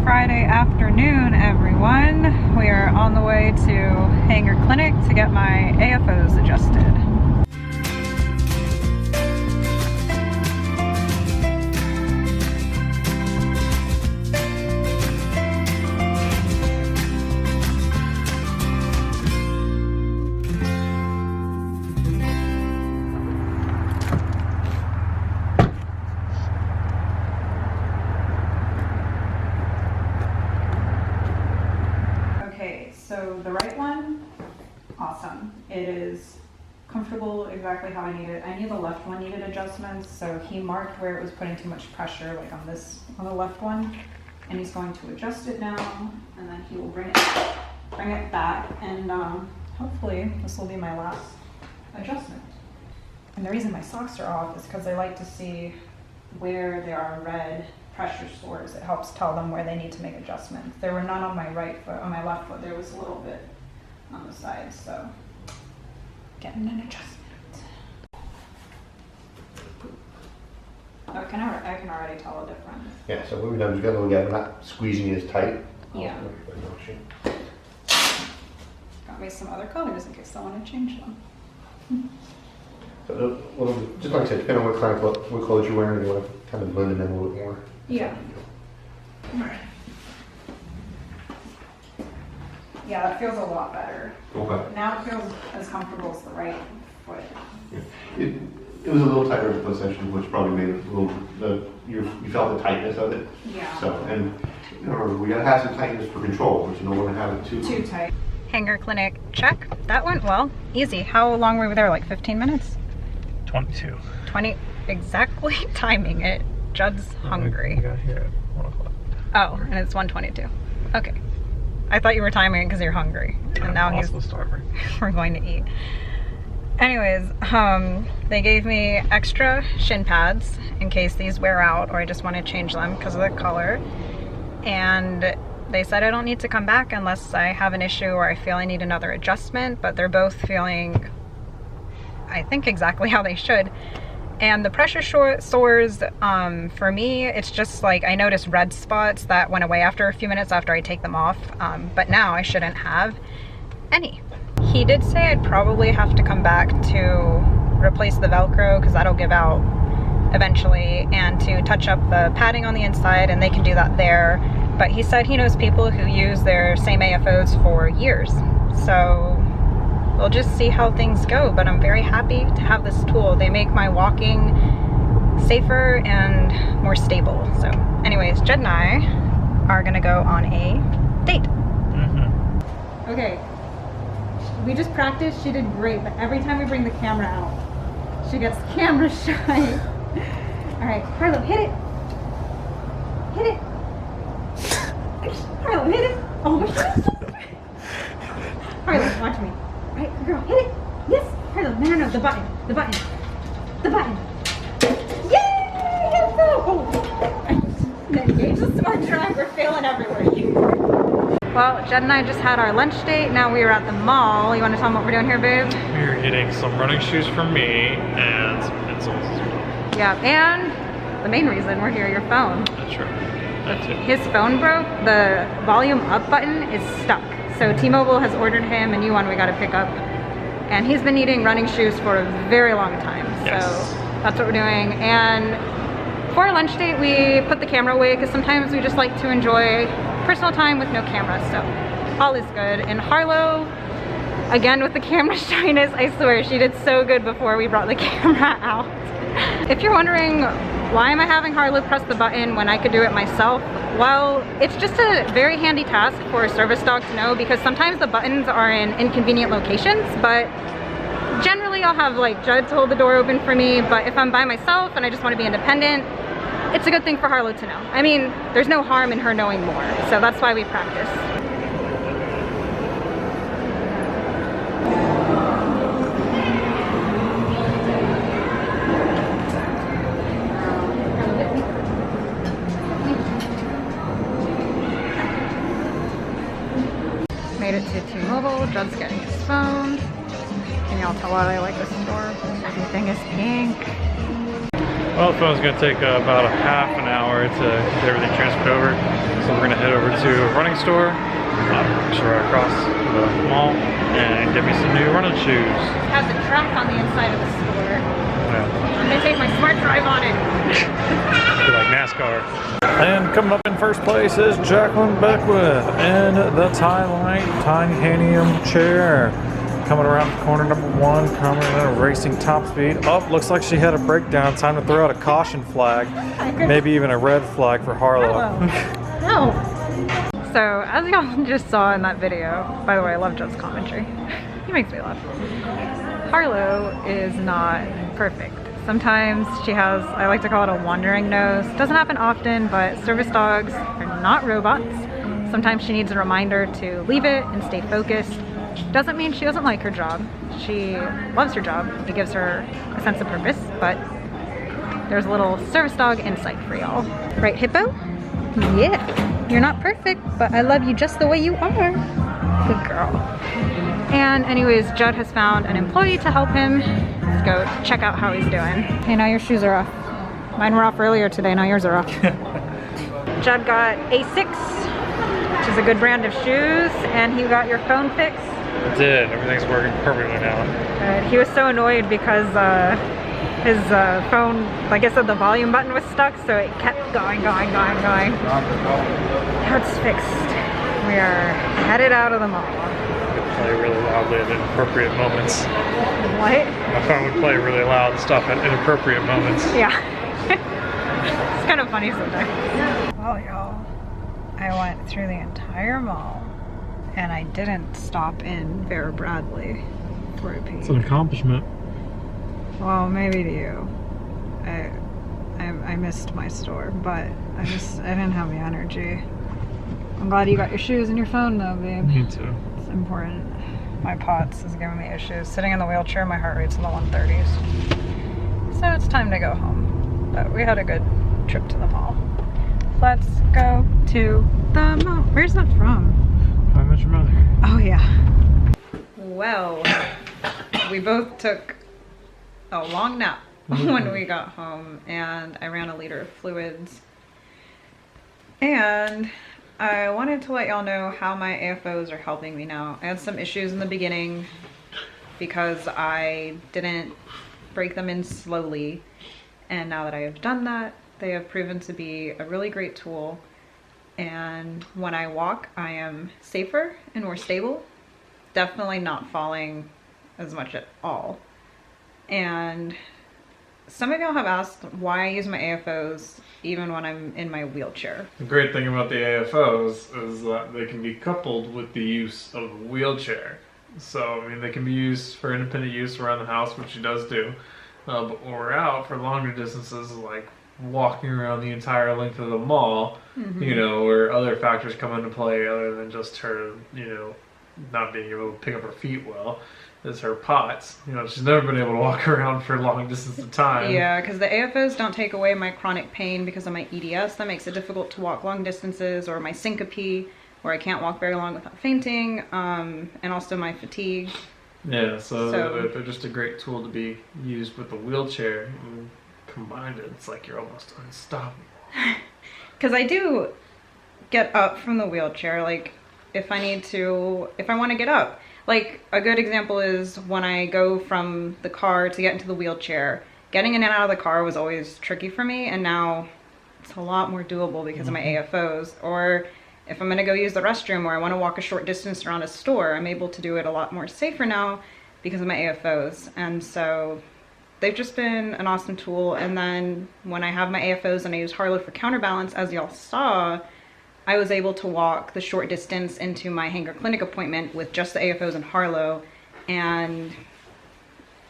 Friday afternoon, everyone. We are on the way to Heiner Clinic to get my AFOs adjusted. So the right one, awesome. It is comfortable exactly how I need it. I knew the left one needed adjustments, so he marked where it was putting too much pressure, like on the left one, and he's going to adjust it now, and then he will bring it back, and hopefully this will be my last adjustment. And the reason my socks are off is because I like to see where there are red pressure sores. It helps tell them where they need to make adjustments. There were none on my right foot. On my left foot there was a little bit on the side, so getting an adjustment. Oh, I can already tell a difference. Yeah, so what we've done is we've got to look at it, not squeezing it as tight. Yeah. Got me some other colors in case I want to change them. So just like I said, depending on what kind of what clothes you're wearing, you want to kind of blend them in a little bit more. Yeah. Yeah, that feels a lot better. Okay. Now it feels as comfortable as the right foot. Yeah. It was a little tighter in the foot section, which probably made it a little, you felt the tightness of it. Yeah. So, and remember, we gotta have some tightness for control, but you don't want to have it too tight. Heiner Clinic, check. That went well. Easy. How long were we there? Like 15 minutes? 22. 20, exactly timing it. Judd's hungry. We got here at 1 o'clock. Oh, and it's 1:22. Okay. I thought you were timing it because you're hungry. And now also starving. We're going to eat. Anyways, they gave me extra shin pads in case these wear out or I just want to change them because of the color. And they said I don't need to come back unless I have an issue or I feel I need another adjustment, but they're both feeling, I think, exactly how they should. And the pressure sores, for me, it's just like I noticed red spots that went away after a few minutes after I take them off, but now I shouldn't have any. He did say I'd probably have to come back to replace the Velcro because that'll give out eventually, and to touch up the padding on the inside, and they can do that there. But he said he knows people who use their same AFOs for years. So we'll just see how things go, but I'm very happy to have this tool. They make my walking safer and more stable. So anyways, Jed and I are gonna go on a date. Mm-hmm. Okay, we just practiced. She did great, but every time we bring the camera out, she gets camera shy. All right, Harlow, hit it. Hit it. Harlow, hit it. Oh my God. Harlow, watch me. Right, girl, hit it. Yes. Harlow, no, the button. The button. The button. Yay! Hit it. Oh. Engage the smart drive. We're failing everywhere here. Well, Jed and I just had our lunch date. Now we are at the mall. You want to tell them what we're doing here, babe? We're getting some running shoes for me and some pencils as well. Yeah, and the main reason we're here, your phone. That's true. That too. His phone broke. The volume up button is stuck. So T-Mobile has ordered him a new one we got to pick up. And he's been needing running shoes for a very long time. Yes. So that's what we're doing. And for our lunch date, we put the camera away because sometimes we just like to enjoy personal time with no camera. So all is good. And Harlow, again with the camera shyness, I swear she did so good before we brought the camera out. If you're wondering why am I having Harlow press the button when I could do it myself, well, it's just a very handy task for a service dog to know because sometimes the buttons are in inconvenient locations, but generally I'll have like Judd hold the door open for me, but if I'm by myself and I just want to be independent, it's a good thing for Harlow to know. I mean, there's no harm in her knowing more, so that's why we practice. Made it to T-Mobile. Judd's getting his phone. Can y'all tell why I like this store? Everything is pink. Well, the phone's gonna take about a half an hour to get everything transferred over. So we're gonna head over to a running store, which are across the mall, and get me some new running shoes. It has a track on the inside of the store. Yeah. I'm gonna take my smart drive on it. Be like NASCAR. And coming up in first place is Jacqueline Beckwith in the titanium chair. Coming around the corner, number 1, coming at a racing top speed. Oh, looks like she had a breakdown. Time to throw out a caution flag. Maybe even a red flag for Harlow. No. So, as y'all just saw in that video, by the way, I love Joe's commentary. He makes me laugh. Harlow is not perfect. Sometimes she has, I like to call it a wandering nose. Doesn't happen often, but service dogs are not robots. Sometimes she needs a reminder to leave it and stay focused. Doesn't mean she doesn't like her job. She loves her job. It gives her a sense of purpose, but there's a little service dog insight for y'all. Right, Hippo? Yeah. You're not perfect, but I love you just the way you are. Good girl. And anyways, Judd has found an employee to help him. Let's go check out how he's doing. Hey, now your shoes are off. Mine were off earlier today, now yours are off. Judd got A6, which is a good brand of shoes, and he got your phone fixed. I did. Everything's working perfectly now. Good. He was so annoyed because his phone, like I said, the volume button was stuck, so it kept going. Now it's fixed. We are headed out of the mall. Play really loudly at inappropriate moments. What? My phone would play really loud and stuff at inappropriate moments. Yeah. It's kind of funny sometimes. Well, y'all, I went through the entire mall and I didn't stop in Vera Bradley for a pee. It's an accomplishment. Well, maybe to you. I missed my store, but I didn't have the energy. I'm glad you got your shoes and your phone though, babe. Me too. It's important. My POTS is giving me issues. Sitting in the wheelchair, my heart rate's in the 130s. So it's time to go home. But we had a good trip to the mall. Let's go to the mall. Where's that from? How much your mother? Oh yeah. Well, we both took a long nap when we got home, and I ran a liter of fluids. And I wanted to let y'all know how my AFOs are helping me now. I had some issues in the beginning because I didn't break them in slowly, and now that I have done that, they have proven to be a really great tool. And when I walk, I am safer and more stable. Definitely not falling as much at all. And some of y'all have asked why I use my AFOs even when I'm in my wheelchair. The great thing about the AFOs is that they can be coupled with the use of a wheelchair. So, I mean, they can be used for independent use around the house, which she does do. But when we're out for longer distances, like walking around the entire length of the mall, you know, where other factors come into play other than just her, you know, not being able to pick up her feet well, is her POTS. You know, she's never been able to walk around for a long distance of time. Yeah, because the AFOs don't take away my chronic pain because of my EDS. That makes it difficult to walk long distances, or my syncope, where I can't walk very long without fainting, and also my fatigue. Yeah, so they're just a great tool to be used with the wheelchair. And combined, it's like you're almost unstoppable. Because I do get up from the wheelchair, like if I want to get up. Like a good example is when I go from the car to get into the wheelchair, getting in and out of the car was always tricky for me, and now it's a lot more doable because of my AFOs. Or if I'm going to go use the restroom or I want to walk a short distance around a store, I'm able to do it a lot more safer now because of my AFOs. And so they've just been an awesome tool. And then when I have my AFOs and I use Harlow for counterbalance, as y'all saw, I was able to walk the short distance into my Hanger Clinic appointment with just the AFOs and Harlow, and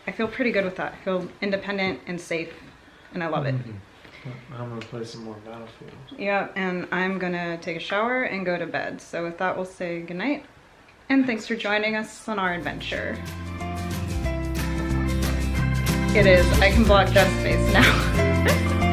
I feel pretty good with that. I feel independent and safe, and I love it. I'm gonna play some more Battlefield. Yeah, and I'm gonna take a shower and go to bed. So with that, we'll say goodnight, and thanks for joining us on our adventure. It is. I can block Jeff's face now.